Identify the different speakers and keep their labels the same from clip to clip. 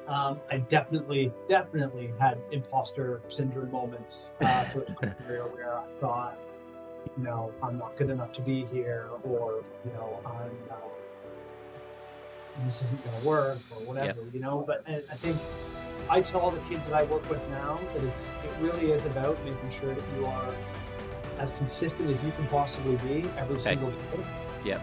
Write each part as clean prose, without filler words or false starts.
Speaker 1: I definitely had imposter syndrome moments throughout my career where I thought, I'm not good enough to be here, or this isn't going to work, or
Speaker 2: Yep.
Speaker 1: whatever. But I think I tell all the kids that I work with now that it really is about making sure that you are as consistent as you can possibly be every single day.
Speaker 2: Yep.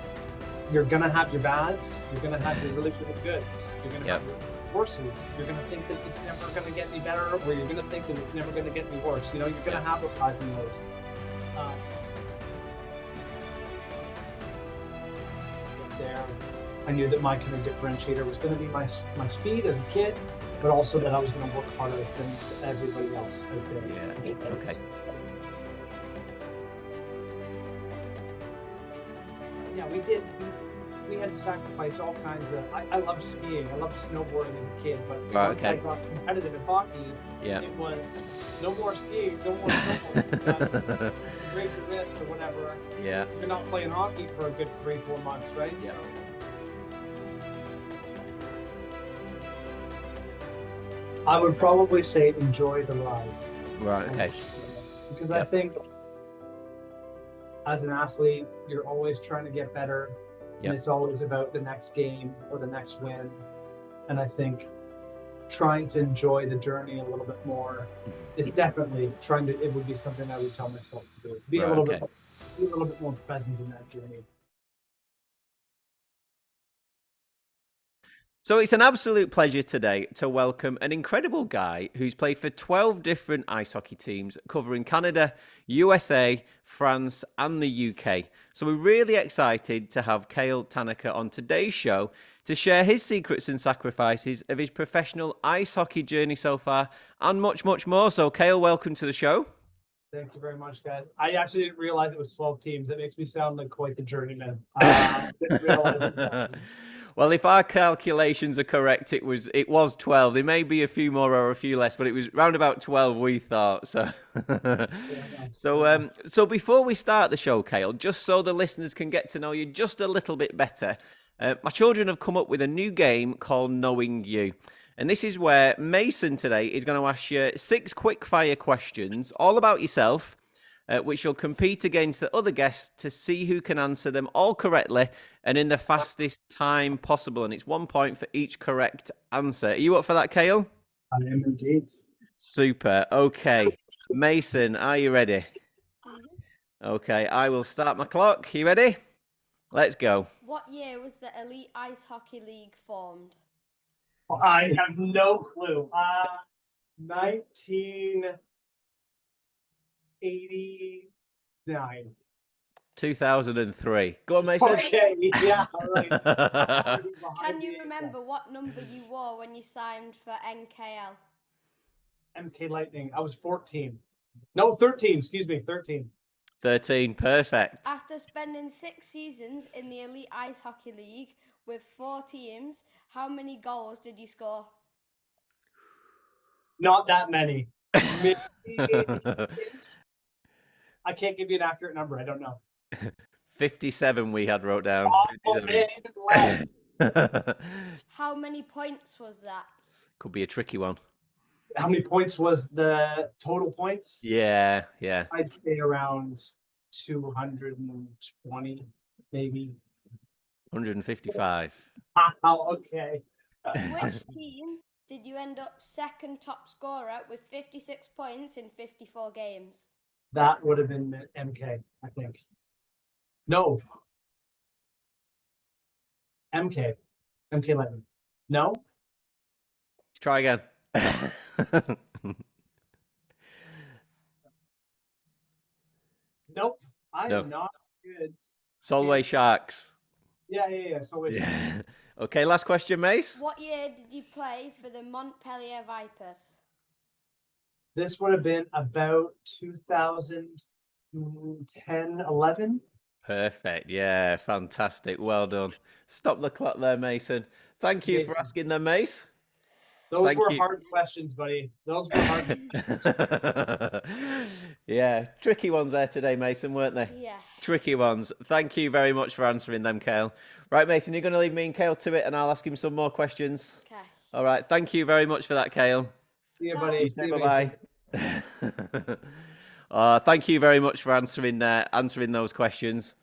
Speaker 1: You're going to have your bads. You're going to have your really, really goods. You're going to
Speaker 2: Yep.
Speaker 1: have your horses. You're going to think that it's never going to get any better, or you're going to think that it's never going to get any worse. You're going to have those highs and lows. There, I knew that my kind of differentiator was going to be my speed as a kid, but also that I was going to work harder than everybody else out there.
Speaker 2: Yeah. Okay.
Speaker 1: Yeah, we did. We had to sacrifice all kinds of. I loved skiing. I loved snowboarding as a kid, but once I got competitive in hockey, it was no more skiing, no more snowboarding. Break your wrist or whatever.
Speaker 2: Yeah.
Speaker 1: You're not playing hockey for a good 3-4 months, right?
Speaker 2: Yeah.
Speaker 1: So, I would probably say enjoy the rise.
Speaker 2: Right. Okay.
Speaker 1: Because I think as an athlete, you're always trying to get better. And it's always about the next game or the next win. And I think trying to enjoy the journey a little bit more is definitely it would be something I would tell myself to do. Be a little bit more present in that journey.
Speaker 2: So it's an absolute pleasure today to welcome an incredible guy who's played for 12 different ice hockey teams covering Canada, USA, France, and the UK. So we're really excited to have Cale Tanaka on today's show to share his secrets and sacrifices of his professional ice hockey journey so far, and much, much more. So Cale, welcome to the show.
Speaker 1: Thank you very much, guys. I actually didn't realize it was 12 teams. It makes me sound like quite the journeyman. Didn't realize it.
Speaker 2: Well, if our calculations are correct, it was 12. There may be a few more or a few less, but it was round about 12, we thought. So, so before we start the show, Cale, just so the listeners can get to know you just a little bit better, my children have come up with a new game called Knowing You. And this is where Mason today is going to ask you 6 quick-fire questions all about yourself, which you'll compete against the other guests to see who can answer them all correctly and in the fastest time possible. And it's 1 point for each correct answer. Are you up for that, Cale?
Speaker 1: I am indeed.
Speaker 2: Super. Okay. Mason, are you ready? Okay, I will start my clock. You ready? Let's go.
Speaker 3: What year was the Elite Ice Hockey League formed?
Speaker 1: I have no clue. 1989.
Speaker 2: 2003. Go on, Mason.
Speaker 1: Okay, yeah, all right.
Speaker 3: Can you remember what number you wore when you signed for NKL?
Speaker 1: MK Lightning. I was 14. No, 13. Excuse me, 13.
Speaker 2: 13. Perfect.
Speaker 3: After spending 6 seasons in the Elite Ice Hockey League with 4 teams, how many goals did you score?
Speaker 1: Not that many. I can't give you an accurate number. I don't know.
Speaker 2: 57 we had wrote down.
Speaker 1: Oh, man, even less.
Speaker 3: How many points was that?
Speaker 2: Could be a tricky one.
Speaker 1: How many points was the total points?
Speaker 2: Yeah.
Speaker 1: I'd say around 220, maybe.
Speaker 2: 155.
Speaker 1: Oh, okay.
Speaker 3: Which team did you end up second top scorer with 56 points in 54 games?
Speaker 1: That would have been MK, I think. No. MK Lightning. No?
Speaker 2: Try again.
Speaker 1: Nope. I am not good.
Speaker 2: Solway Sharks.
Speaker 1: Yeah. Solway Sharks.
Speaker 2: Okay, last question, Mace.
Speaker 3: What year did you play for the Montpellier Vipers?
Speaker 1: This would have been about 2010, 11.
Speaker 2: Perfect. Yeah, fantastic. Well done. Stop the clock there, Mason. Thank you for asking them, Mace.
Speaker 1: Those were hard questions, buddy. Those were hard.
Speaker 2: Yeah, tricky ones there today, Mason, weren't they?
Speaker 3: Yeah.
Speaker 2: Tricky ones. Thank you very much for answering them, Cale. Right, Mason, you're going to leave me and Cale to it, and I'll ask him some more questions.
Speaker 3: Okay.
Speaker 2: All right. Thank you very much for that, Cale.
Speaker 1: See you,
Speaker 3: No,
Speaker 1: buddy.
Speaker 2: You
Speaker 1: See
Speaker 2: say
Speaker 1: you,
Speaker 2: bye
Speaker 1: Mason.
Speaker 2: bye. Thank you very much for answering those questions.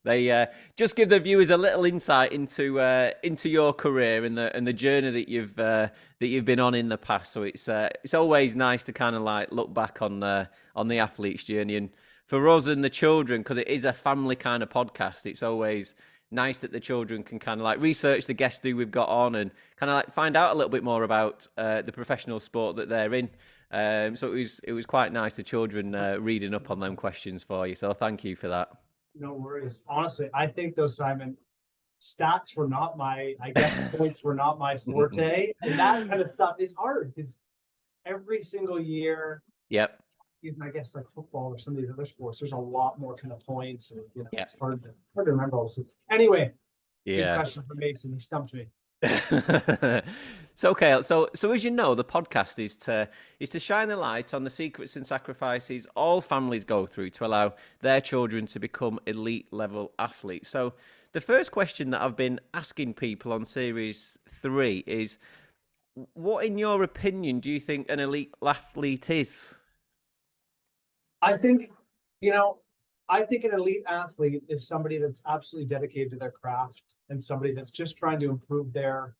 Speaker 2: They just give the viewers a little insight into your career and the journey that you've been on in the past. So it's always nice to kind of like look back on the athlete's journey, and for us and the children, because it is a family kind of podcast. It's always nice that the children can kind of like research the guests who we've got on and kind of like find out a little bit more about the professional sport that they're in. So it was quite nice, the children reading up on them questions for you. So thank you for that.
Speaker 1: No worries. Honestly, I think though, Simon, stats were not I guess points were not my forte. And that kind of stuff is hard because every single year,
Speaker 2: Yep.
Speaker 1: even I guess like football or some of these other sports, there's a lot more kind of points, and
Speaker 2: Yep.
Speaker 1: it's hard to remember all this. Anyway, good
Speaker 2: Yeah.
Speaker 1: question from Mason. He stumped me.
Speaker 2: So, Cale, so as you know, the podcast is to shine a light on the secrets and sacrifices all families go through to allow their children to become elite level athletes. So the first question that I've been asking people on series 3 is, what in your opinion do you think an elite athlete is?
Speaker 1: I think, I think an elite athlete is somebody that's absolutely dedicated to their craft and somebody that's just trying to improve their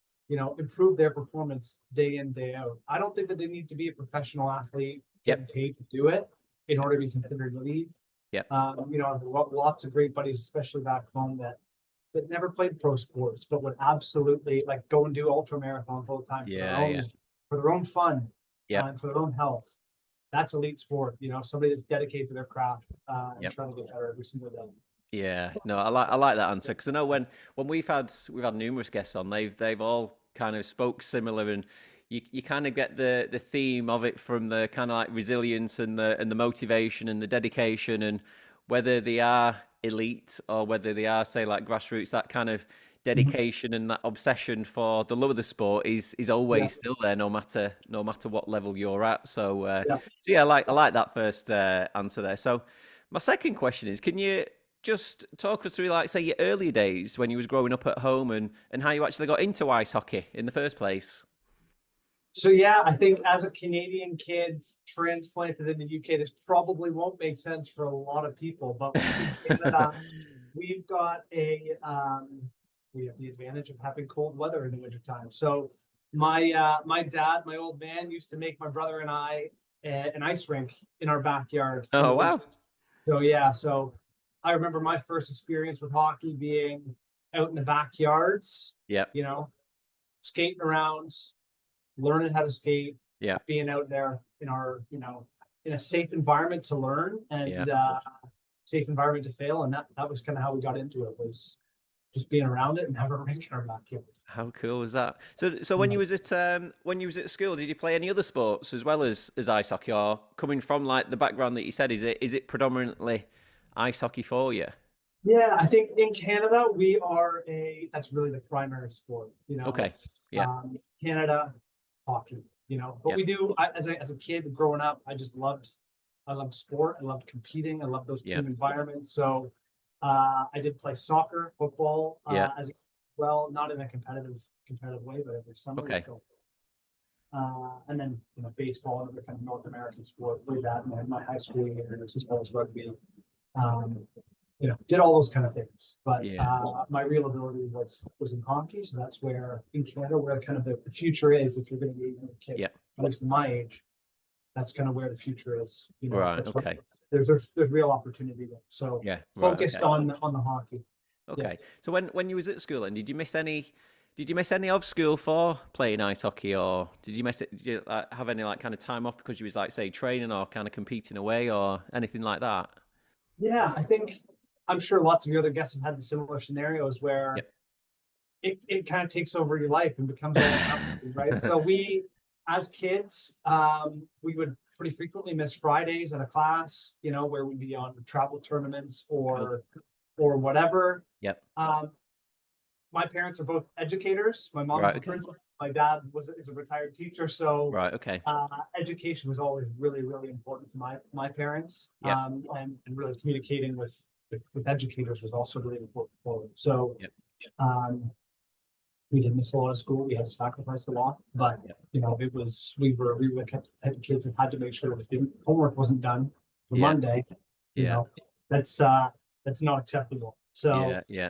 Speaker 1: performance day in, day out. I don't think that they need to be a professional athlete getting paid to do it in order to be considered elite.
Speaker 2: Yep.
Speaker 1: I've got lots of great buddies, especially back home, that never played pro sports, but would absolutely like go and do ultra marathons all the time for their own fun, and for their own health. That's elite sport. Somebody that's dedicated to their craft and trying to get better every single day.
Speaker 2: Yeah, no, I like that answer, because I know when we've had numerous guests on, they've all kind of spoke similar, and you kind of get the theme of it from the kind of like resilience and the motivation and the dedication, and whether they are elite or whether they are, say, like grassroots, that kind of dedication and that obsession for the love of the sport is always still there, no matter what level you're at. So I like that first answer there. So my second question is, can you just talk us through, like, say, your early days when you was growing up at home and how you actually got into ice hockey in the first place?
Speaker 1: So I think as a Canadian kid transplanted in the UK, this probably won't make sense for a lot of people, but in Canada, we've got we have the advantage of having cold weather in the wintertime. So my dad, my old man, used to make my brother and I an ice rink in our backyard.
Speaker 2: Oh, wow.
Speaker 1: So I remember my first experience with hockey being out in the backyards.
Speaker 2: Yep.
Speaker 1: Skating around, learning how to skate.
Speaker 2: Yeah.
Speaker 1: Being out there in our, in a safe environment to learn and safe environment to fail. And that was kind of how we got into it, was just being around it and having a rink in our backyard.
Speaker 2: How cool was that? So when you was at school, did you play any other sports as well as ice hockey, or coming from like the background that you said, is it predominantly ice hockey for you?
Speaker 1: Yeah, I think in Canada that's really the primary sport.
Speaker 2: Okay.
Speaker 1: Canada hockey. But we do. As a kid growing up, I loved sport. I loved competing. I loved those team environments. So I did play soccer, football, as well, not in a competitive way, but every summer.
Speaker 2: Okay.
Speaker 1: And then baseball, another kind of North American sport. Played that in my high school years, as well as rugby. Did all those kind of things. But my real ability was in hockey. So that's where in Canada, where kind of the future is, if you're going to be a kid, at least my age, that's kind of where the future is.
Speaker 2: Right. Okay.
Speaker 1: There's real opportunity there. So focused on the hockey.
Speaker 2: Okay. So when you was at school, and did you miss any of school for playing ice hockey, or did you have any like kind of time off because you was like, say, training or kind of competing away or anything like that?
Speaker 1: Yeah, I'm sure lots of your other guests have had similar scenarios where it kind of takes over your life and becomes all encompassing, right? So we, as kids, we would pretty frequently miss Fridays in a class, where we'd be on travel tournaments or whatever.
Speaker 2: Yep.
Speaker 1: My parents are both educators. My mom is a principal. My dad is a retired teacher. So education was always really, really important to my parents. And really communicating with educators was also really important for them. So we did miss a lot of school. We had to sacrifice a lot, but you know, it was we were the type of kids that had to make sure that if homework wasn't done for Monday, you know, that's not acceptable. So yeah,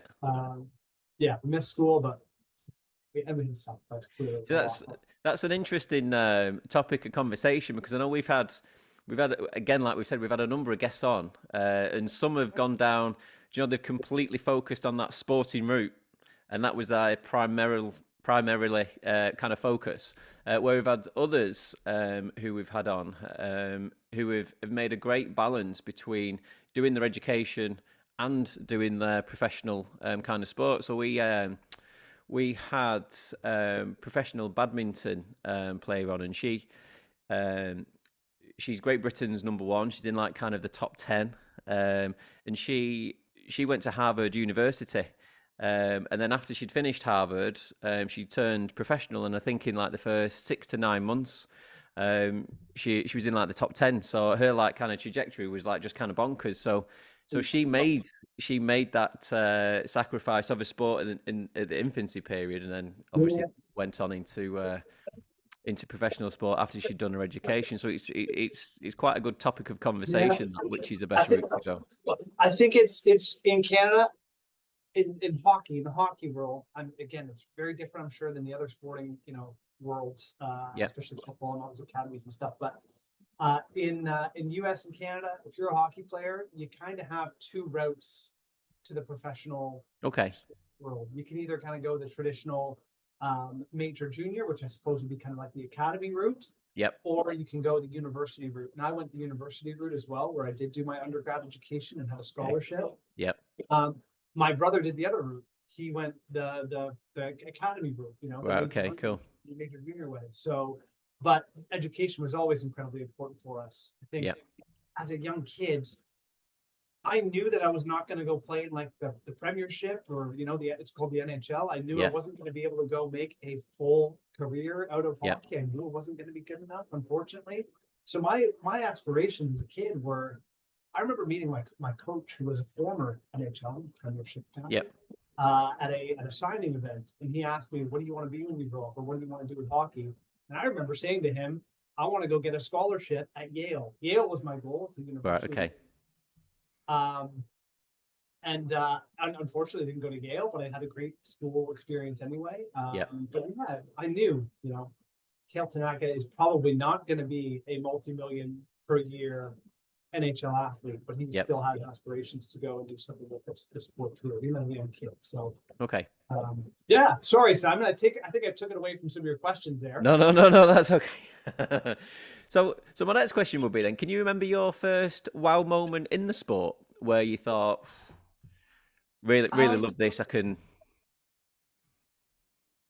Speaker 1: we missed school, but everything sacrificed clearly.
Speaker 2: So that's an interesting topic of conversation, because I know we've had again, like we said, we've had a number of guests on, and some have gone down. You know, they've completely focused on that sporting route, and that was their primarily kind of focus. Where we've had others who we've had on who have made a great balance between doing their education and doing their professional kind of sport. So we had professional badminton player on, and she's Great Britain's #1. She's in like kind of the top 10, and she went to Harvard University, and then after she'd finished Harvard, she turned professional, and I think in like the first 6 to 9 months, she was in like the top 10. So her like kind of trajectory was like just kind of bonkers. So she made that sacrifice of a sport in the infancy period, and then obviously went on into professional sport after she'd done her education. So it's quite a good topic of conversation, which is the best route to go.
Speaker 1: I think it's in Canada, in hockey, in the hockey world. Again, it's very different, I'm sure, than the other sporting, you know, worlds, especially football and all those academies and stuff. But in US and Canada, if you're a hockey player, you kind of have two routes to the professional world. You can either kind of go the traditional major junior, which I suppose would be kind of like the academy route. Or you can go the university route. And I went the university route as well, where I did do my undergrad education and had a scholarship. My brother did the other route. He went the academy route, you know.
Speaker 2: Cool.
Speaker 1: The major junior way. So, but education was always incredibly important for us. I think as a young kid, I knew that I was not going to go play in like the Premiership, or, you know, it's called the NHL. I knew I wasn't going to be able to go make a full career out of hockey. I knew it wasn't going to be good enough, unfortunately. So my aspirations as a kid were, I remember meeting my coach, who was a former NHL Premiership guy, at a signing event, and he asked me, "What do you want to be when you grow up, or what do you want to do with hockey?" And I remember saying to him, "I want to go get a scholarship at Yale." Yale was my goal. It's a university. And unfortunately, I didn't go to Yale, but I had a great school experience anyway. But yeah, I knew, you know, Cale Tanaka is probably not going to be a multi-million per year NHL athlete, but he still has aspirations to go and do something with this sport career, even as a young kid. So yeah, sorry, Simon. I think I took it away from some of your questions there.
Speaker 2: No, that's okay. So my next question would be then: can you remember your first wow moment in the sport where you thought, really love this?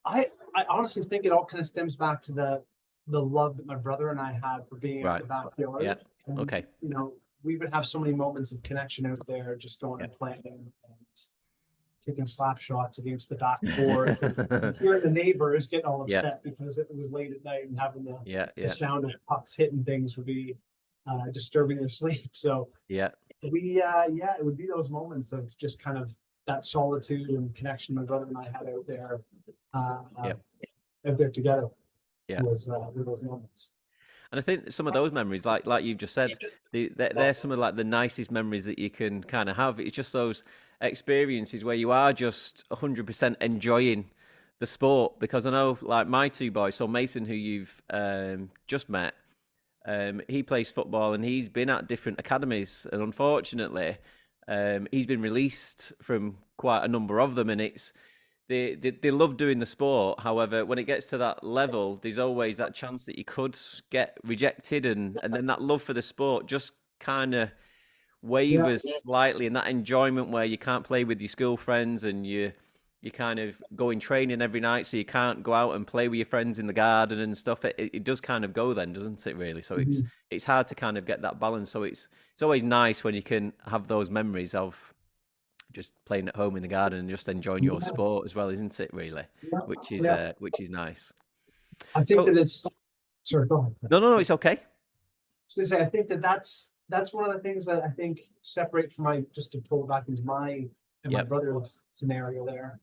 Speaker 1: I honestly think it all kind of stems back to the love that my brother and I had for being out in the backyard. And, you know, we would have so many moments of connection out there, just going and playing and taking slap shots against the backboards, and hearing the neighbors getting all upset because it was late at night, and having the sound of pucks hitting things would be disturbing their sleep. So it would be those moments of just kind of that solitude and connection my brother and I had out there, out there together. Was those moments.
Speaker 2: And I think some of those memories, like you've just said, they're some of like the nicest memories that you can kind of have. It's just those experiences where you are just 100% enjoying the sport. Because I know, like my two boys, so Mason, who you've just met, he plays football and he's been at different academies, and unfortunately, he's been released from quite a number of them, and they love doing the sport. However, when it gets to that level, there's always that chance that you could get rejected, and then that love for the sport just kind of wavers slightly, and that enjoyment where you can't play with your school friends, and you kind of go in training every night, so you can't go out and play with your friends in the garden and stuff. It does kind of go then, doesn't it, really? So it's hard to kind of get that balance. So it's always nice when you can have those memories of just playing at home in the garden and just enjoying your sport as well, isn't it, really? Which is nice.
Speaker 1: I think that it's... Sorry, go ahead.
Speaker 2: No, it's okay.
Speaker 1: I was going to say, I think that's one of the things that I think separate from just to pull it back into my brother's scenario there.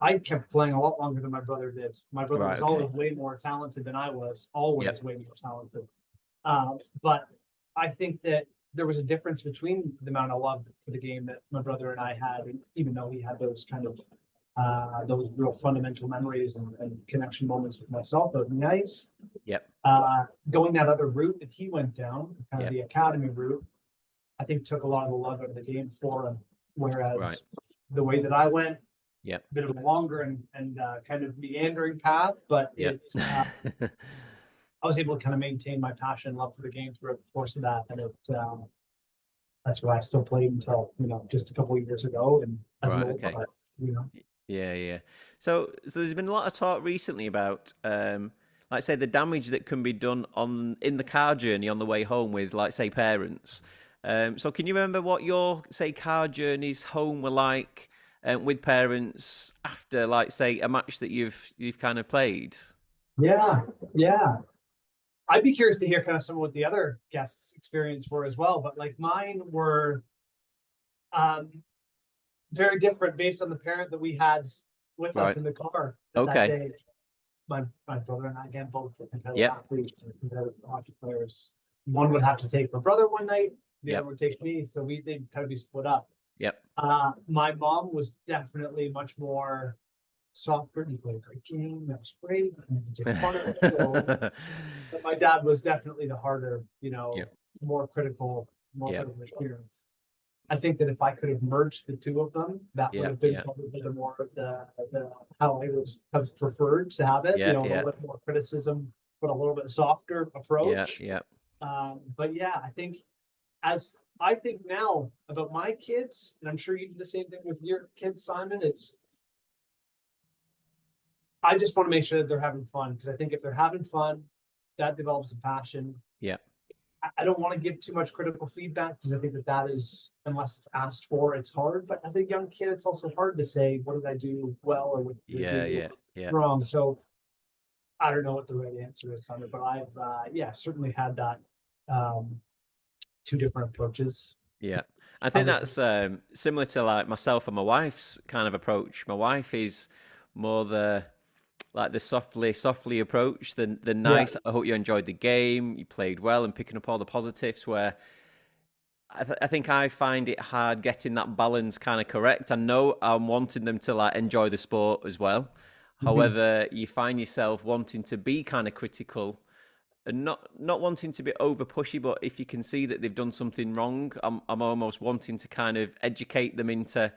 Speaker 1: I kept playing a lot longer than my brother did. My brother
Speaker 2: Right,
Speaker 1: was
Speaker 2: okay.
Speaker 1: always way more talented than I was, always
Speaker 2: Yep.
Speaker 1: way more talented. But I think that there was a difference between the amount of love for the game that my brother and I had, and even though he had those kind of those real fundamental memories and connection moments with myself out in the ice.
Speaker 2: Yep.
Speaker 1: Going that other route that he went down, kind of
Speaker 2: Yep.
Speaker 1: the academy route, I think took a lot of the love out of the game for him. Whereas
Speaker 2: Right.
Speaker 1: the way that I went,
Speaker 2: Yep.
Speaker 1: a bit of a longer and kind of meandering path, but
Speaker 2: Yep.
Speaker 1: I was able to kind of maintain my passion and love for the game throughout the course of that, and that's why I still played until just a couple of years ago, and as an
Speaker 2: Right,
Speaker 1: old
Speaker 2: okay.
Speaker 1: player,
Speaker 2: Yeah. So there's been a lot of talk recently about, like say, the damage that can be done in the car journey on the way home with, like say, parents. So can you remember what your say car journeys home were like with parents after, like say, a match that you've kind of played?
Speaker 1: Yeah. I'd be curious to hear kind of some of what the other guests' experience were as well, but like mine were um, very different based on the parent that we had with us
Speaker 2: Right.
Speaker 1: in the car that
Speaker 2: Okay.
Speaker 1: day. My brother and I, again, both were competitive
Speaker 2: Yep.
Speaker 1: athletes and competitive hockey players. One would have to take my brother one night, the
Speaker 2: Yep.
Speaker 1: other would take me, so they'd kind of be split up.
Speaker 2: Yep.
Speaker 1: My mom was definitely much more softer. You played a great game, that was great. You take fun of it. But my dad was definitely the harder,
Speaker 2: Yep.
Speaker 1: more critical
Speaker 2: Yep.
Speaker 1: experience. I think that if I could have merged the two of them, that would have been
Speaker 2: Yep.
Speaker 1: probably the more of the how I would have preferred to have it. A little bit more criticism, but a little bit softer approach.
Speaker 2: Yeah.
Speaker 1: But yeah, as I think now about my kids, and I'm sure you do the same thing with your kids, Simon. I just want to make sure that they're having fun, because I think if they're having fun, that develops a passion.
Speaker 2: Yeah.
Speaker 1: I don't want to give too much critical feedback, because I think that is, unless it's asked for, it's hard. But as a young kid, it's also hard to say, what did I do well or what did I do wrong? So I don't know what the right answer is, Sandra, but I've certainly had that two different approaches.
Speaker 2: Yeah. I think that's similar to like myself and my wife's kind of approach. My wife is more the softly approach than nice. I hope you enjoyed the game, you played well, and picking up all the positives. Where I think I find it hard getting that balance kind of correct. I know I'm wanting them to like enjoy the sport as well. However, you find yourself wanting to be kind of critical and not wanting to be over pushy, but if you can see that they've done something wrong, I'm almost wanting to kind of educate them into,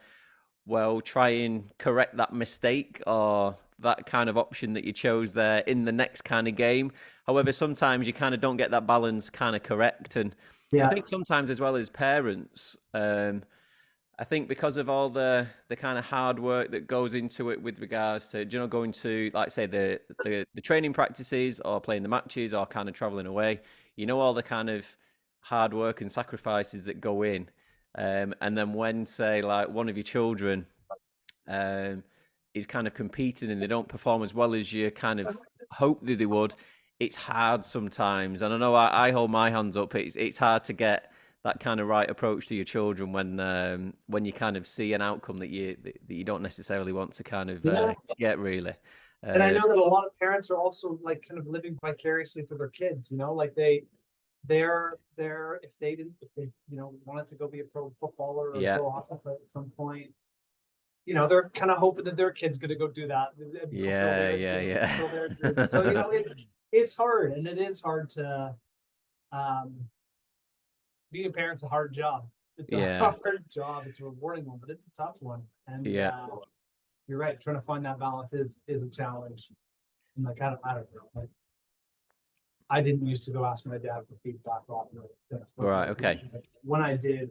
Speaker 2: well, try and correct that mistake or that kind of option that you chose there in the next kind of game. However, sometimes you kind of don't get that balance kind of correct. And I think sometimes as well as parents, I think because of all the kind of hard work that goes into it with regards to, going to, like say, the training practices or playing the matches or kind of traveling away, all the kind of hard work and sacrifices that go in. And then when, say, like one of your children is kind of competing and they don't perform as well as you kind of hope that they would, it's hard sometimes. And I know I hold my hands up. It's hard to get that kind of right approach to your children when you kind of see an outcome that you don't necessarily want to kind of get, really.
Speaker 1: And I know that a lot of parents are also like kind of living vicariously through their kids, like they're if they wanted to go be a pro footballer or pro hockey player at some point, they're kind of hoping that their kid's going to go do that.
Speaker 2: Yeah.
Speaker 1: So it's hard, and it is hard to being a parent's a hard job. It's a hard job. It's a rewarding one, but it's a tough one. And you're right. Trying to find that balance is a challenge. And like, I don't know. Like, I didn't used to go ask my dad for feedback often.
Speaker 2: Right. Okay.
Speaker 1: When I did,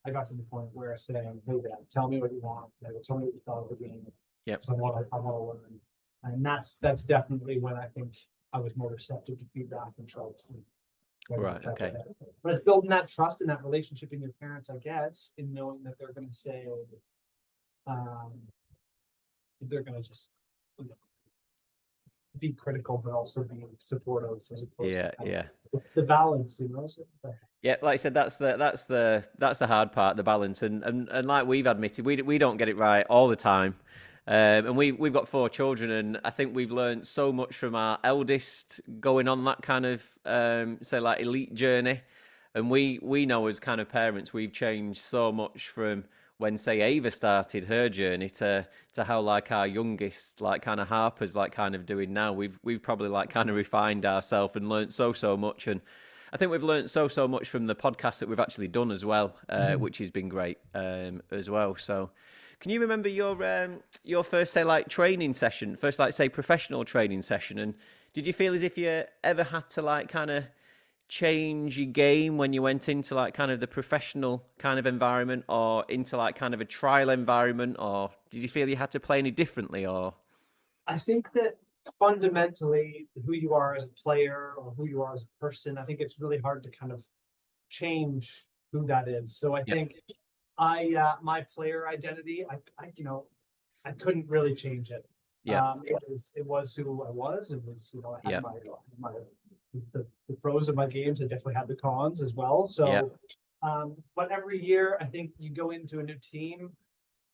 Speaker 1: I got to the point where saying, "Hey, Dad, tell me what you want. Tell me what you thought of the game.
Speaker 2: Yep.
Speaker 1: Because I want to learn." And that's definitely when I think I was more receptive to feedback and trust.
Speaker 2: Right. Okay.
Speaker 1: But it's building that trust and that relationship in your parents, I guess, in knowing that they're going to say, they're going to just be critical, but also be supportive as opposed to the balance,
Speaker 2: Yeah, like I said, that's the hard part, the balance, and like we've admitted, we don't get it right all the time. And we've got 4 children, and I think we've learned so much from our eldest going on that kind of say like elite journey. And we know as kind of parents, we've changed so much from when say Ava started her journey to how like our youngest like kind of Harper's like kind of doing now. We've probably like kind of refined ourselves and learned so much. And I think we've learned so much from the podcast that we've actually done as well, which has been great as well. So, can you remember your first say like training session, first like say professional training session, and did you feel as if you ever had to like kind of change your game when you went into like kind of the professional kind of environment or into like kind of a trial environment, or did you feel you had to play any differently? Or
Speaker 1: I think that fundamentally who you are as a player or who you are as a person, I think it's really hard to kind of change who that is. So I
Speaker 2: yeah,
Speaker 1: think my player identity, I couldn't really change it.
Speaker 2: yeah,
Speaker 1: It was who I was. It was, I
Speaker 2: yeah,
Speaker 1: had my the pros of my games. I definitely had the cons as well.
Speaker 2: yeah,
Speaker 1: So, but every year I think you go into a new team,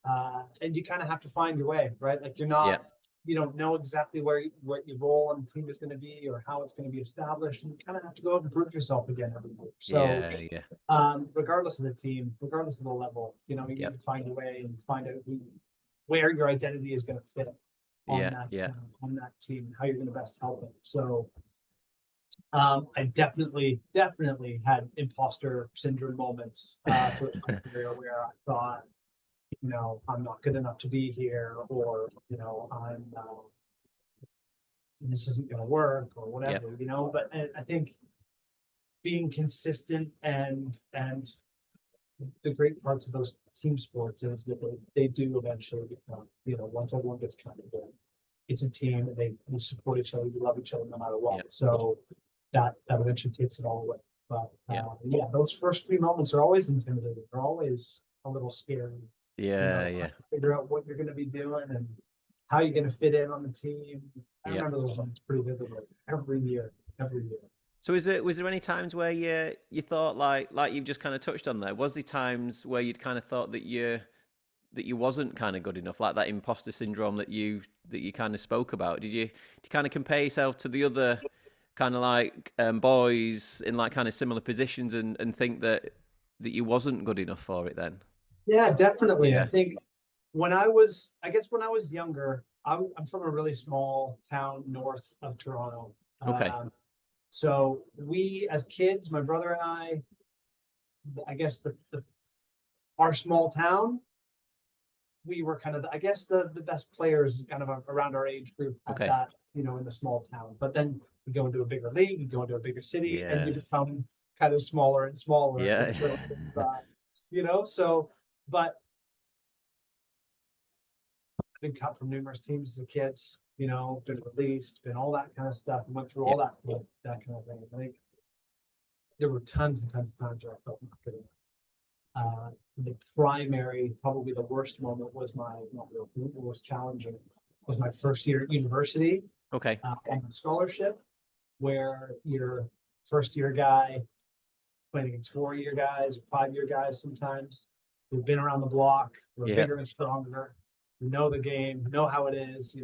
Speaker 1: and you kind of have to find your way, right? Like
Speaker 2: yeah,
Speaker 1: you don't know exactly what your role on the team is going to be or how it's going to be established, and you kind of have to go out and prove yourself again every year. So,
Speaker 2: yeah,
Speaker 1: regardless of the team, regardless of the level, you need
Speaker 2: yeah,
Speaker 1: to find your way and find out where your identity is going to fit
Speaker 2: yeah, yeah,
Speaker 1: on that team, how you're going to best help it. So, I definitely had imposter syndrome moments throughout my career where I thought, I'm not good enough to be here, or I'm this isn't going to work, or
Speaker 2: yeah,
Speaker 1: whatever. But I think being consistent and the great parts of those team sports is that they do eventually become, once everyone gets kind of good, it's a team and they support each other, you love each other no matter what.
Speaker 2: yeah,
Speaker 1: So that eventually takes it all away. But
Speaker 2: yeah,
Speaker 1: yeah, those first 3 moments are always intimidating. They're always a little scary.
Speaker 2: yeah,
Speaker 1: Figure out what you're going to be doing and how you're going to fit in on the team. I
Speaker 2: yeah.
Speaker 1: remember those ones pretty vividly every year, every year.
Speaker 2: So was there any times where you thought like you've just kind of touched on there? Was there times where you'd kind of thought that you wasn't kind of good enough, like that imposter syndrome that you kind of spoke about? Did you kind of compare yourself to the other kind of like boys in like kind of similar positions and think that you wasn't good enough for it then?
Speaker 1: Yeah, definitely. I
Speaker 2: Yeah.
Speaker 1: think I guess when I was younger, I'm from a really small town north of Toronto.
Speaker 2: Okay.
Speaker 1: So we, as kids, my brother and I guess our small town, we were kind of, I guess, the best players kind of around our age group at
Speaker 2: Okay.
Speaker 1: that, in the small town. But then you go into a bigger league, you go into a bigger city, and
Speaker 2: Yeah.
Speaker 1: you become kind of smaller and smaller
Speaker 2: Yeah.
Speaker 1: in terms of, so, but I've been cut from numerous teams as a kid, been released, been all that kind of stuff, and went through
Speaker 2: Yeah.
Speaker 1: all that kind of thing. I think there were tons and tons of times where I felt not good enough. The primary, probably the worst moment was the most challenging was my first year at university
Speaker 2: Okay.
Speaker 1: on a scholarship, where you're first year guy playing against 4 year guys, 5 year guys sometimes who've been around the block, who are
Speaker 2: Yeah.
Speaker 1: bigger and stronger, who know the game, know how it is,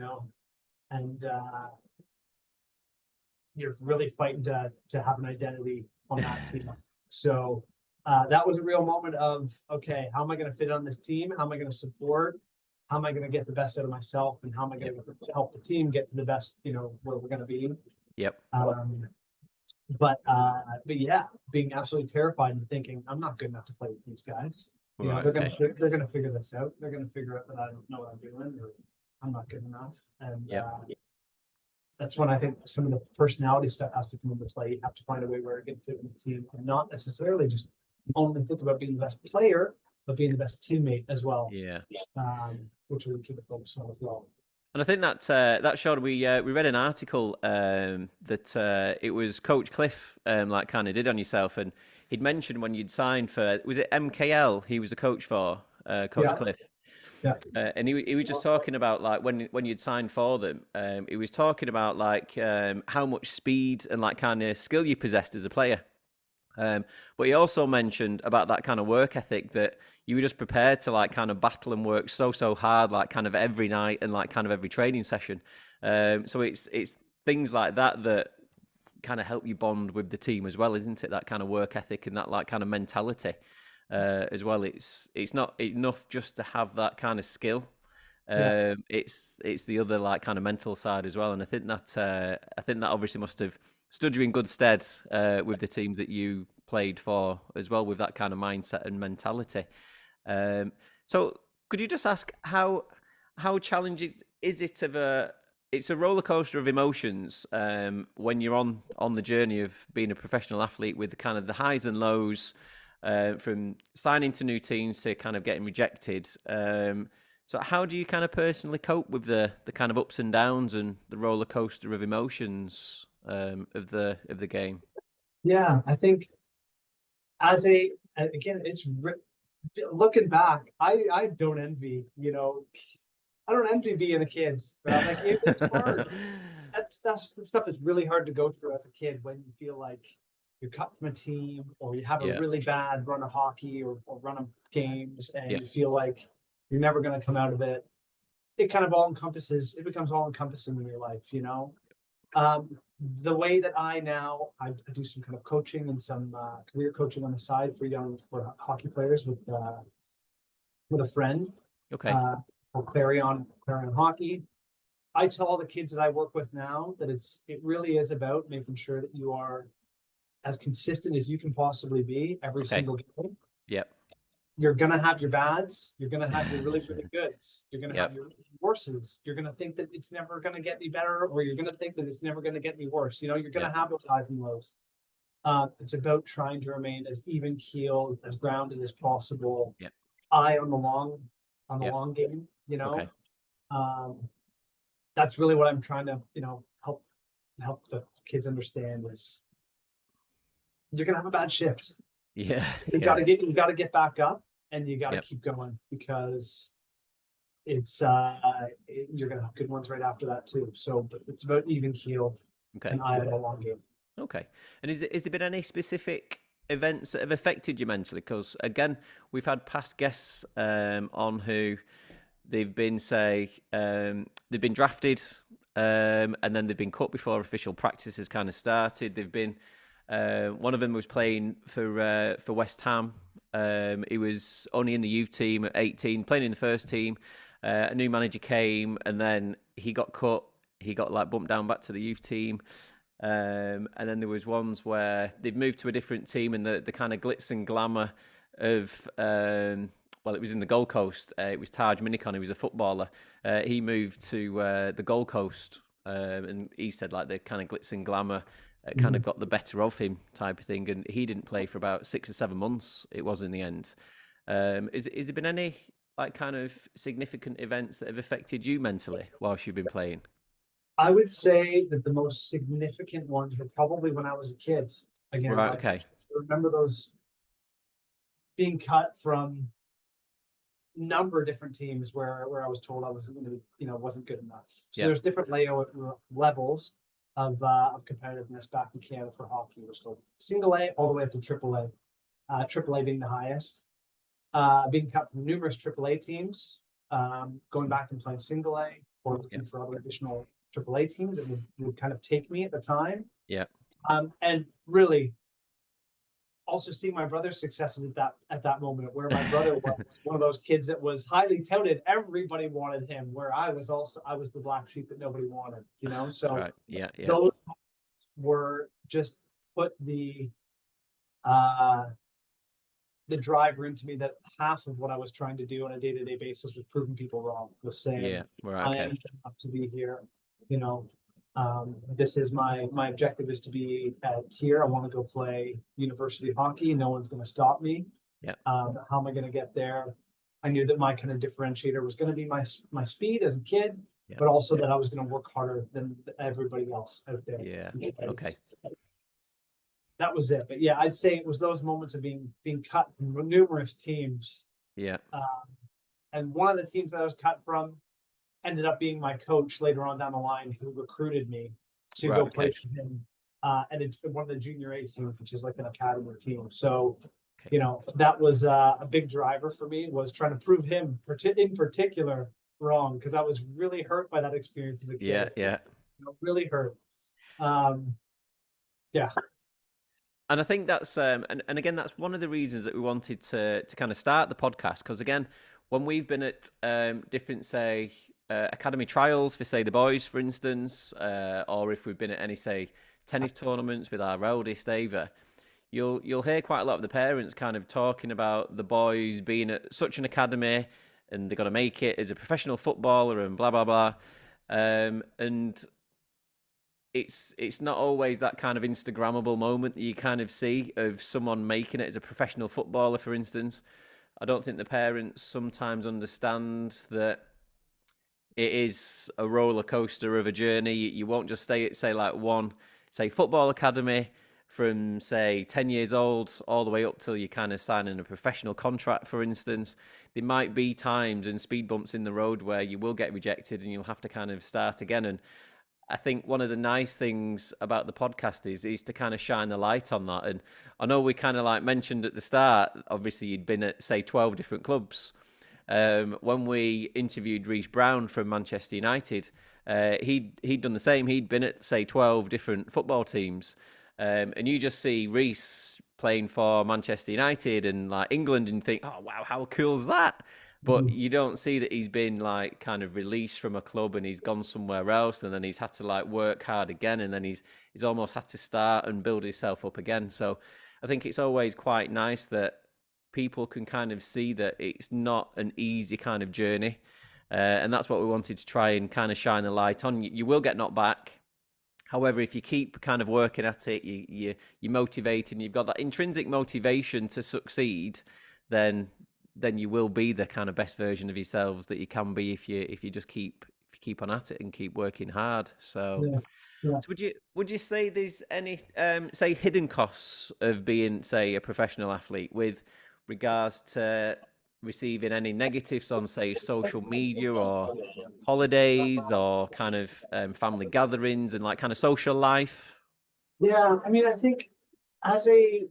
Speaker 1: and you're really fighting to have an identity on that team. So that was a real moment of, okay, how am I going to fit on this team? How am I going to support? How am I going to get the best out of myself? And how am I going to help the team get to the best, where we're going to be?
Speaker 2: Yep.
Speaker 1: But yeah, being absolutely terrified and thinking, I'm not good enough to play with these guys.
Speaker 2: Right.
Speaker 1: They're
Speaker 2: Okay.
Speaker 1: gonna figure this out. They're gonna figure out that I don't know what I'm doing, or I'm not good enough. And
Speaker 2: Yep.
Speaker 1: that's when I think some of the personality stuff has to come into play. You have to find a way where it can fit in the team, and not necessarily just only think about being the best player, but being the best teammate as well.
Speaker 2: Yeah.
Speaker 1: Which we keep a focus on as well.
Speaker 2: And I think that showed we read an article that it was Coach Cliff like kind of did on yourself, and he'd mentioned when you'd signed for, was it MKL? He was a coach for Coach Cliff.
Speaker 1: Yeah.
Speaker 2: And he was just talking about like when you'd signed for them, he was talking about like how much speed and like kind of skill you possessed as a player. But he also mentioned about that kind of work ethic, that you were just prepared to like kind of battle and work so hard, like kind of every night and like kind of every training session. So it's things like that that kind of help you bond with the team as well, isn't it? That kind of work ethic and that like kind of mentality as well. It's not enough just to have that kind of skill. It's the other like kind of mental side as well, and I think that obviously must have stood you in good stead with the teams that you played for as well, with that kind of mindset and mentality. So could you just ask how challenging is it of a it's a roller coaster of emotions when you're on the journey of being a professional athlete, with the kind of the highs and lows, from signing to new teams to kind of getting rejected. So how do you kind of personally cope with the kind of ups and downs and the roller coaster of emotions of the game?
Speaker 1: Yeah, I think again, looking back, I don't envy, I don't envy being a kid. Like it's hard. That stuff is really hard to go through as a kid, when you feel like you're cut from a team, or you have a
Speaker 2: Yeah,
Speaker 1: really bad run of hockey, or run of games, and
Speaker 2: yeah,
Speaker 1: you feel like you're never going to come out of it. It kind of it becomes all encompassing in your life. Um, the way that I do some kind of coaching and some career coaching on the side for hockey players with a friend,
Speaker 2: okay,
Speaker 1: uh, for Clarion Hockey. I tell all the kids that I work with now that it really is about making sure that you are as consistent as you can possibly be every
Speaker 2: okay,
Speaker 1: single day.
Speaker 2: yep,
Speaker 1: You're gonna have your bads. You're gonna have your really, really goods. You're gonna have
Speaker 2: yep,
Speaker 1: your worses. You're gonna think that it's never gonna get any better, or you're gonna think that it's never gonna get any worse. You're gonna
Speaker 2: yep,
Speaker 1: have those highs and lows. It's about trying to remain as even keeled, as grounded as possible.
Speaker 2: yep,
Speaker 1: Eye on the
Speaker 2: yep,
Speaker 1: long game.
Speaker 2: okay,
Speaker 1: Um, that's really what I'm trying to, help the kids understand is you're gonna have a bad shift.
Speaker 2: yeah,
Speaker 1: You
Speaker 2: yeah,
Speaker 1: gotta get back up, and you gotta
Speaker 2: yep,
Speaker 1: keep going, because you're gonna have good ones right after that too. So, but it's about even keeled
Speaker 2: okay.
Speaker 1: and eye on the long game.
Speaker 2: Okay. And is there been any specific events that have affected you mentally? Because again, we've had past guests on who they've been they've been drafted, and then they've been cut before official practice has kind of started. They've been one of them was playing for West Ham. He was only in the youth team at 18, playing in the first team. A new manager came, and then he got cut. He got like bumped down back to the youth team. And then there was ones where they'd moved to a different team, and the kind of glitz and glamour of well, it was in the Gold Coast. It was Taj Minikon, who was a footballer. He moved to the Gold Coast, and he said like the kind of glitz and glamour kind of got the better of him, type of thing. And he didn't play for about 6 or 7 months. It was in the end. Is there been any like kind of significant events that have affected you mentally whilst you've been playing?
Speaker 1: I would say that the most significant ones were probably when I was a kid. Again,
Speaker 2: Right.
Speaker 1: like, I
Speaker 2: Okay.
Speaker 1: remember those being cut from number of different teams where I was told I wasn't going to, wasn't good enough. So
Speaker 2: Yeah.
Speaker 1: there's different levels of competitiveness back in Canada for hockey. We're still single A all the way up to triple A. Triple A being the highest. Being cut from numerous triple A teams, going back and playing single A, or looking
Speaker 2: Yeah.
Speaker 1: for other additional triple A teams that would kind of take me at the time.
Speaker 2: Yeah.
Speaker 1: And really also seeing my brother's successes at that moment, where my brother was one of those kids that was highly touted. Everybody wanted him, where I was the black sheep that nobody wanted. So
Speaker 2: Right. Yeah. Yeah.
Speaker 1: those were just put uh the driver into me, that half of what I was trying to do on a day-to-day basis was proving people wrong, was saying
Speaker 2: Yeah. Right.
Speaker 1: I am
Speaker 2: Okay.
Speaker 1: good enough to be here. You know, this is my objective is to be here. I want to go play university hockey. No one's going to stop me.
Speaker 2: Yeah.
Speaker 1: How am I going to get there? I knew that my kind of differentiator was going to be my speed as a kid,
Speaker 2: Yeah.
Speaker 1: but also that I was going to work harder than everybody else out there.
Speaker 2: Yeah.
Speaker 1: Because
Speaker 2: Okay.
Speaker 1: that was it. But yeah, I'd say it was those moments of being cut from numerous teams.
Speaker 2: Yeah.
Speaker 1: And one of the teams that I was cut from ended up being my coach later on down the line, who recruited me to
Speaker 2: Right.
Speaker 1: go play
Speaker 2: Okay.
Speaker 1: for him and one of the junior A teams, which is like an academy team. So, that was a big driver for me, was trying to prove him in particular wrong, because I was really hurt by that experience as a kid.
Speaker 2: Yeah.
Speaker 1: Really hurt. Yeah.
Speaker 2: And I think that's and again, that's one of the reasons that we wanted to kind of start the podcast, because again, when we've been at different, say, academy trials for, say, the boys, for instance, or if we've been at any, say, tennis tournaments with our eldest Ava, you'll hear quite a lot of the parents kind of talking about the boys being at such an academy and they're going to make it as a professional footballer and blah blah blah, and it's not always that kind of Instagrammable moment that you kind of see of someone making it as a professional footballer, for instance. I don't think the parents sometimes understand that it is a roller coaster of a journey. You won't just stay at, say, like one, say, football academy from, say, 10 years old all the way up till you kind of signing a professional contract, for instance. There might be times and speed bumps in the road where you will get rejected and you'll have to kind of start again. And I think one of the nice things about the podcast is to kind of shine the light on that. And I know we kind of like mentioned at the start, obviously you'd been at, say, 12 different clubs. When we interviewed Reece Brown from Manchester United, he'd done the same. He'd been at, say, 12 different football teams. And you just see Reece playing for Manchester United and like England and think, oh, wow, how cool is that? But you don't see that he's been like kind of released from a club and he's gone somewhere else, and then he's had to like work hard again, and then he's almost had to start and build himself up again. So I think it's always quite nice that people can kind of see that it's not an easy kind of journey. And that's what we wanted to try and kind of shine a light on. You will get knocked back. However, if you keep kind of working at it, you're motivated, and you've got that intrinsic motivation to succeed, then you will be the kind of best version of yourselves that you can be if you just keep on at it and keep working hard. So,
Speaker 1: Yeah.
Speaker 2: so would you say there's any say hidden costs of being, say, a professional athlete with regards to receiving any negatives on, say, social media or holidays or kind of family gatherings and like kind of social life?
Speaker 1: Yeah, I mean, I think as you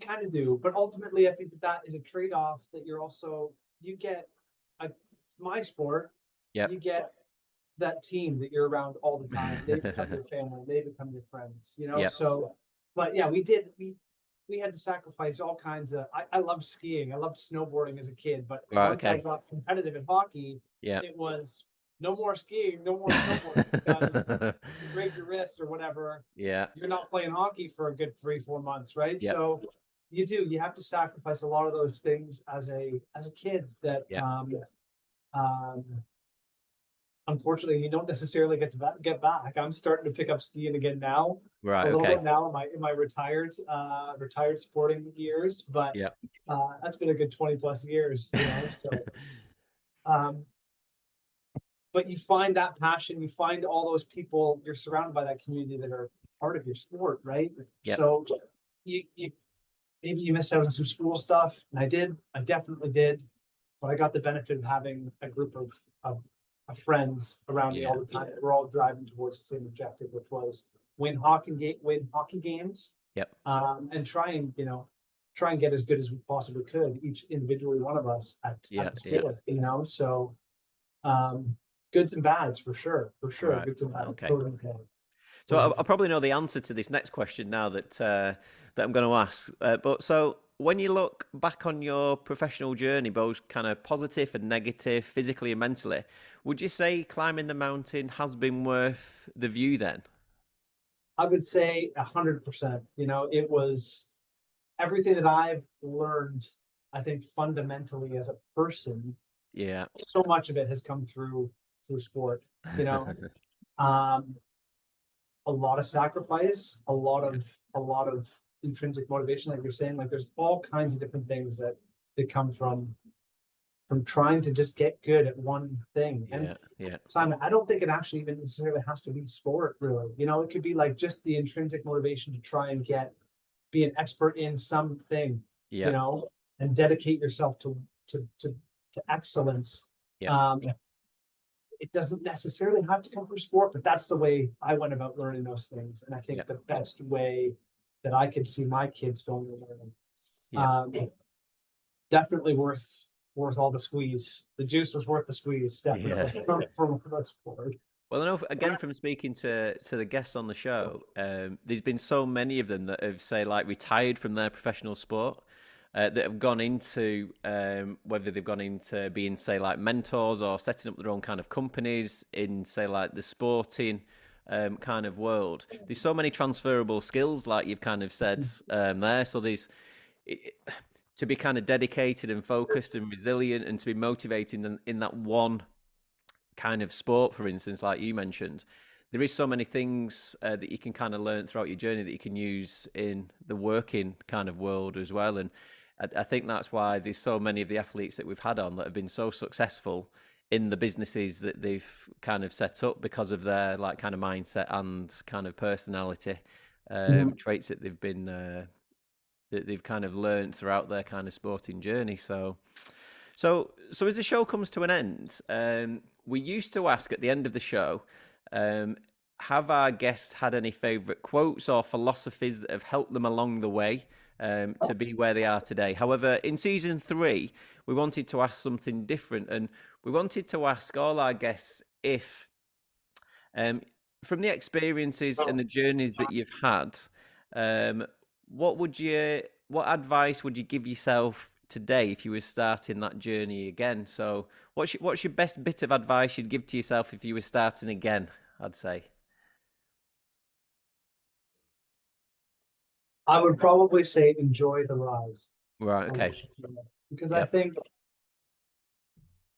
Speaker 1: kind of do, but ultimately, I think that is a trade-off that you get my sport,
Speaker 2: Yep.
Speaker 1: you get that team that you're around all the time. They become your family, they become your friends,
Speaker 2: Yep.
Speaker 1: So, but yeah, we had to sacrifice all kinds of. I loved skiing, I loved snowboarding as a kid, but once I got competitive in hockey, it was no more skiing, no more snowboarding, because you break your wrist or whatever.
Speaker 2: Yeah.
Speaker 1: You're not playing hockey for a good 3-4 months, right?
Speaker 2: Yep.
Speaker 1: So you have to sacrifice a lot of those things as a kid that unfortunately you don't necessarily get back. I'm starting to pick up skiing again now,
Speaker 2: Right.
Speaker 1: a little
Speaker 2: Okay.
Speaker 1: bit now in my retired sporting years, but that's been a good 20 plus years, so but you find that passion, you find all those people, you're surrounded by that community that are part of your sport, right?
Speaker 2: Yep.
Speaker 1: So you maybe you miss out on some school stuff, and I definitely did, but I got the benefit of having a group of friends around me all the time. We're all driving towards the same objective, which was win hockey games.
Speaker 2: Yep.
Speaker 1: And try and get as good as we possibly could, each individually one of us at the sport, So goods and bads for sure.
Speaker 2: Right.
Speaker 1: Goods and bads.
Speaker 2: Okay.
Speaker 1: Totally.
Speaker 2: So I probably know the answer to this next question now that I'm going to ask. But so when you look back on your professional journey, both kind of positive and negative, physically and mentally, would you say climbing the mountain has been worth the view then?
Speaker 1: I would say 100%. It was everything that I've learned, I think, fundamentally as a person.
Speaker 2: Yeah.
Speaker 1: So much of it has come through sport, a lot of sacrifice, a lot of intrinsic motivation, like you're saying. Like there's all kinds of different things that come from trying to just get good at one thing. And Simon, I don't think it actually even necessarily has to be sport, really. It could be like just the intrinsic motivation to try and be an expert in something, and dedicate yourself to excellence. it doesn't necessarily have to come from sport, but that's the way I went about learning those things. And I think the best way that I could see my kids going to learn them. Definitely worth all the squeeze. The juice was worth the squeeze, definitely from the sport.
Speaker 2: Well, I know, again, from speaking to the guests on the show, there's been so many of them that have, say, like retired from their professional sport, that have gone into, whether they've gone into being, say, like mentors or setting up their own kind of companies in, say, like the sporting kind of world. There's so many transferable skills, like you've kind of said there. So there's to be kind of dedicated and focused and resilient, and to be motivated in that one kind of sport, for instance, like you mentioned, there is so many things that you can kind of learn throughout your journey that you can use in the working kind of world as well. And I think that's why there's so many of the athletes that we've had on that have been so successful in the businesses that they've kind of set up, because of their like kind of mindset and kind of personality traits that they've been that they've kind of learned throughout their kind of sporting journey. So as the show comes to an end, we used to ask at the end of the show, have our guests had any favourite quotes or philosophies that have helped them along the way to be where they are today? However, in season 3, we wanted to ask something different, and we wanted to ask all our guests if, from the experiences and the journeys that you've had, what advice would you give yourself today if you were starting that journey again? So what's your best bit of advice you'd give to yourself if you were starting again, I'd say?
Speaker 1: I would probably say enjoy the rise.
Speaker 2: Right, okay.
Speaker 1: Because I think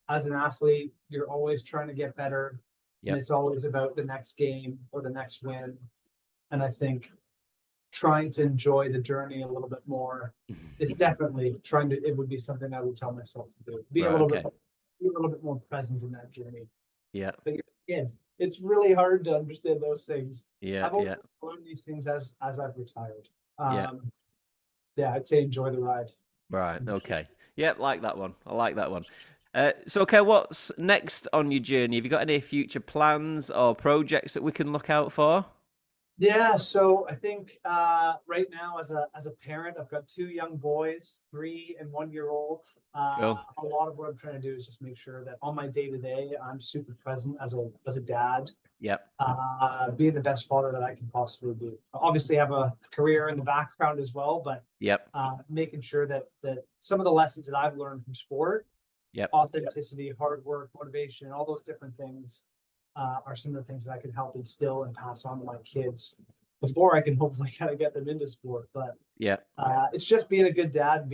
Speaker 1: as an athlete, you're always trying to get better. And it's always about the next game or the next win. And I think trying to enjoy the journey a little bit more is definitely it would be something I would tell myself to do. Be a little bit more present in that journey.
Speaker 2: Yeah.
Speaker 1: But again, it's really hard to understand those things.
Speaker 2: Yeah.
Speaker 1: I've always learned these things as I've retired.
Speaker 2: Yeah,
Speaker 1: I'd say enjoy the ride.
Speaker 2: Right. Okay. Yeah, like that one. I like that one. So, okay, what's next on your journey? Have you got any future plans or projects that we can look out for?
Speaker 1: Yeah, so I think right now as a parent, I've got 2 young boys, 3 and 1-year-old.
Speaker 2: Cool.
Speaker 1: A lot of what I'm trying to do is just make sure that on my day-to-day, I'm super present as a dad.
Speaker 2: Yep.
Speaker 1: Being the best father that I can possibly be. Obviously, have a career in the background as well, but making sure that some of the lessons that I've learned from sport, authenticity, hard work, motivation, all those different things, are some of the things that I can help instill and pass on to my kids before I can hopefully kind of get them into sport. But it's just being a good dad and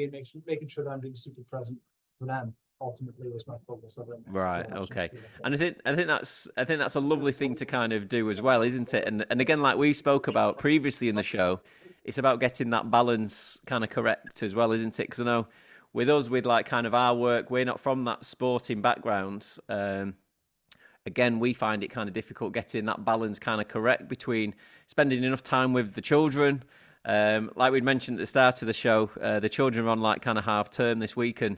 Speaker 1: making sure that I'm being super present for them. Ultimately, was my focus of it.
Speaker 2: Right. Okay. And I think that's a lovely thing to kind of do as well, isn't it? And again, like we spoke about previously in the show, it's about getting that balance kind of correct as well, isn't it? Because I know with us, with like kind of our work, we're not from that sporting background. Again, we find it kind of difficult getting that balance kind of correct between spending enough time with the children. Like we'd mentioned at the start of the show, the children are on like kind of half term this week, and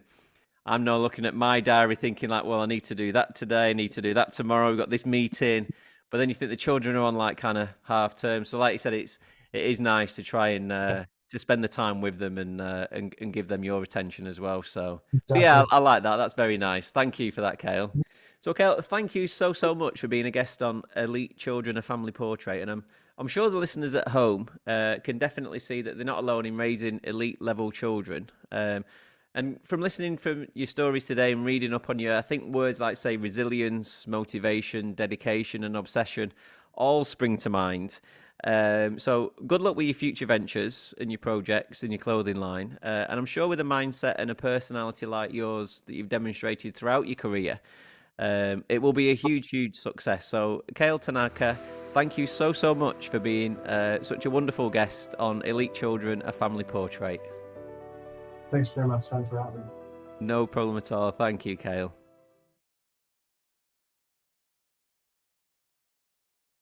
Speaker 2: I'm now looking at my diary thinking like, well, I need to do that today, I need to do that tomorrow, we've got this meeting. But then you think the children are on like kind of half term. So like you said, it is nice to try and to spend the time with them and give them your attention as well. So yeah, I like that. That's very nice. Thank you for that, Cale. So, Cale, thank you so much for being a guest on Elite Children, a Family Portrait. And I'm sure the listeners at home can definitely see that they're not alone in raising elite level children. And from listening from your stories today and reading up on you, I think words like, say, resilience, motivation, dedication, and obsession all spring to mind. So good luck with your future ventures and your projects and your clothing line. And I'm sure with a mindset and a personality like yours that you've demonstrated throughout your career, it will be a huge success. So Cale Tanaka, thank you so much for being such a wonderful guest on Elite Children, a Family Portrait.
Speaker 1: Thanks very much, Sam, for having me.
Speaker 2: No problem at all. Thank you, Cale.